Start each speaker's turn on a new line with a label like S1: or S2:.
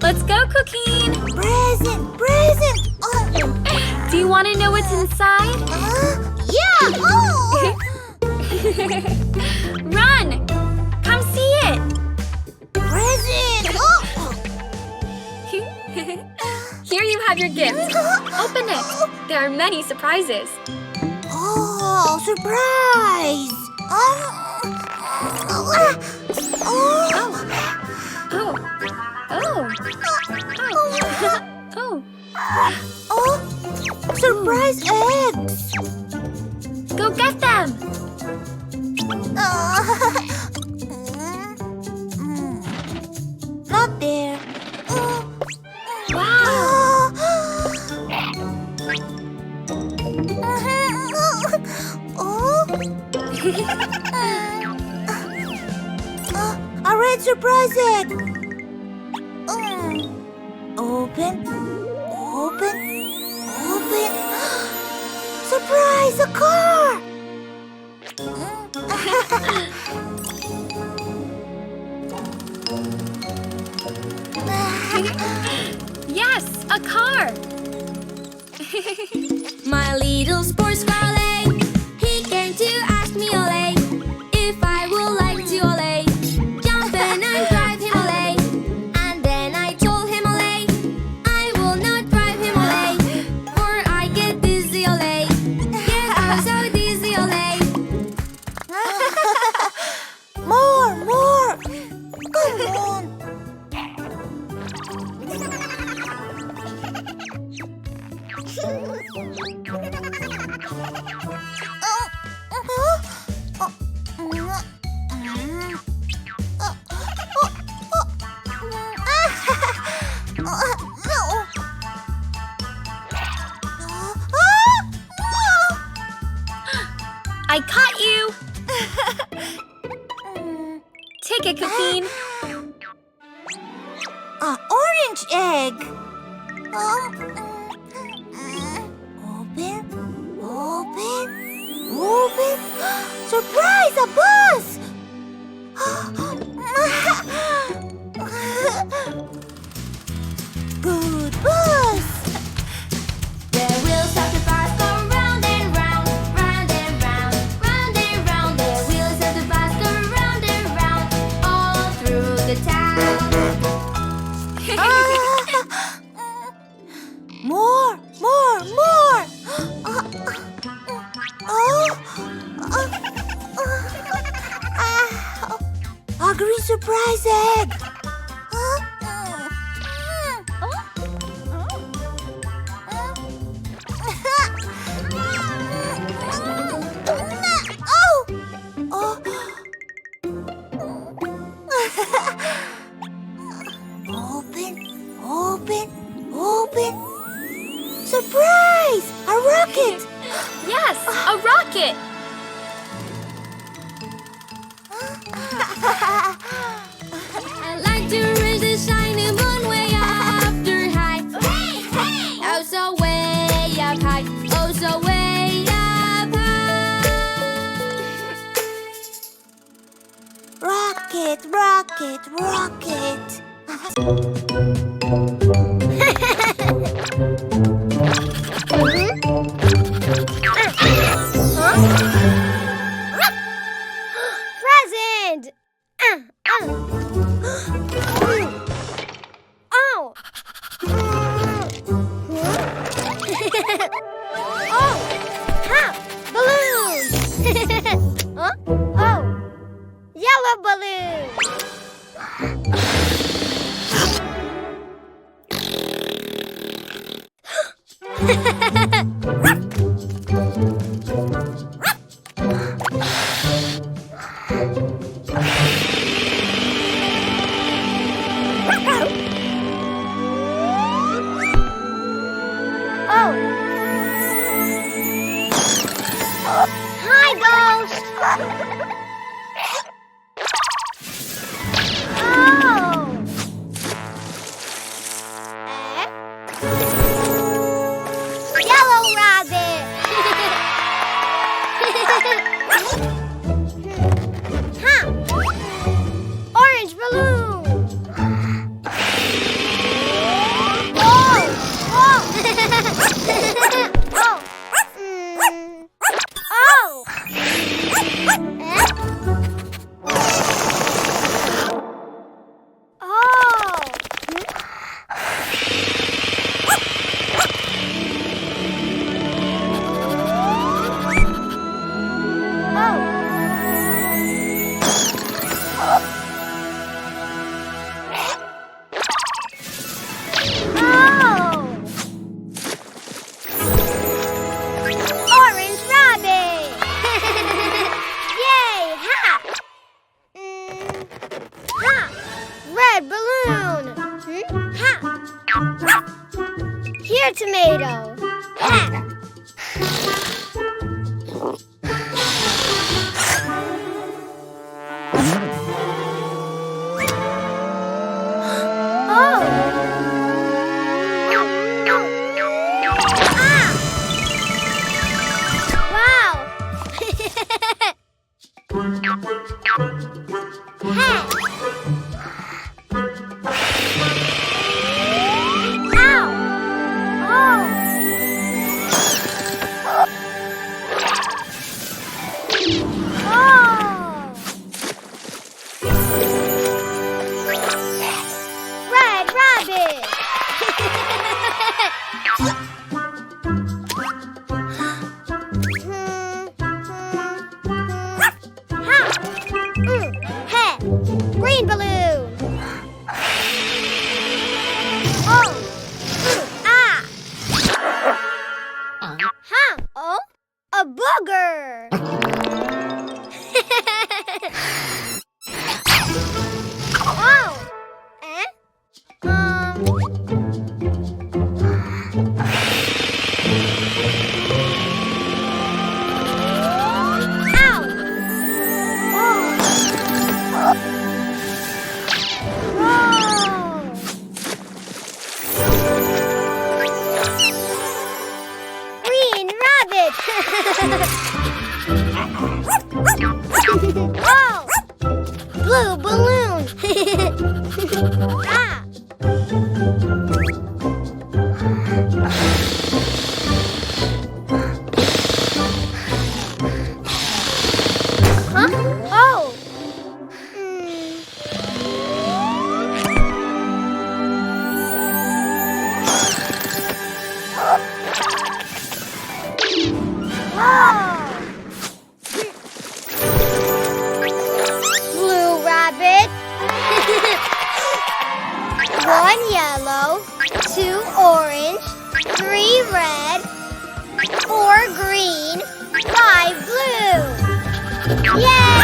S1: Let's go, Cuquin.
S2: Present, present.
S1: Do you want to know what's inside?
S2: Yeah. Oh.
S1: Run! Come see it.
S2: Present.
S1: Here you have your gift. Open it. There are many surprises.
S2: Oh, surprise. Oh.
S1: Oh. Oh. Oh. Oh.
S2: Oh, surprise eggs.
S1: Go get them.
S2: Not there.
S1: Wow.
S2: A red surprise egg. Open, open, open. Surprise, a car.
S1: Yes, a car.
S3: My little sports car Ole, he came to ask me Ole, if I would like to Ole, jump in and drive him Ole. And then I told him Ole, I will not drive him Ole, for I get dizzy Ole. Yes, I'm so dizzy Ole.
S2: More, more. Come on.
S1: I caught you. Take it, Cuquin.
S2: Orange egg. Open, open, open. Surprise, a bus. Good bus.
S3: The wheels of the bus go round and round, round and round, round and round. The wheels of the bus go round and round, all through the town.
S2: More, more, more. A green surprise egg. Open, open, open. Surprise! A rocket!
S1: Yes, a rocket.
S3: I like to raise the shiny moon way up high. Oh, so way up high. Oh, so way up high.
S2: Rocket, rocket, rocket.
S3: Present! Oh! Oh! Ha! Balloons! Huh? Oh! Yellow balloon! Oh! Hi, Ghost! Oh!
S4: Another tomato. Ha! Green balloon. Oh. Ah. Huh? Oh, a booger. Oh. Eh? Oh! Blue balloon! Ah! Huh? Oh! Blue rabbit. 1 yellow, 2 orange, 3 red, 4 green, 5 blue. Yay!